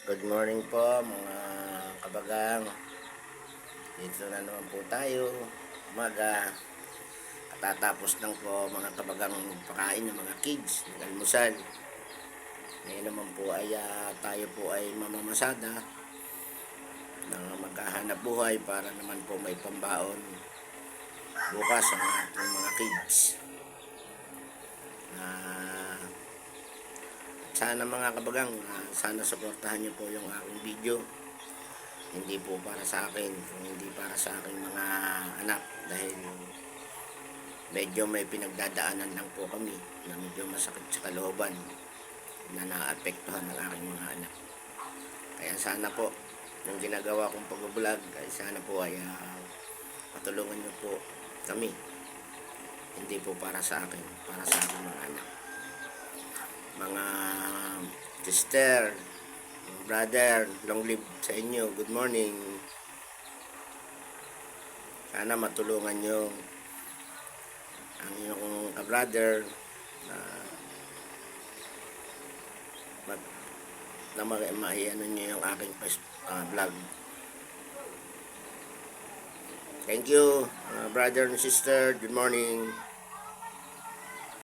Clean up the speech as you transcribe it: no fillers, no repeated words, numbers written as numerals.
Good morning po mga kabagang. Dito na naman po tayo. Umaga. Katatapos lang po mga kabagang pakain ng mga kids, nag-almusal. Ngayon naman po ay tayo po ay mamamasada na maghahanap buhay para naman po may pambaon bukas ang ating mga kids. Sana mga kabagang, sana suportahan niyo po yung aking video. Hindi po para sa akin, hindi para sa aking mga anak, dahil medyo may pinagdadaanan lang po kami na medyo masakit sa kalooban na naapektuhan ng aking mga anak. Kaya sana po yung ginagawa kong pag-vlog ay sana po ay patulungan niyo po kami. Hindi po para sa akin, para sa aking mga anak. Mga sister, brother, long live sa inyo. Good morning. Sana matulungan nyo ang inyong ka-brother na maiano nyo yung aking vlog. Thank you, brother and sister. Good morning.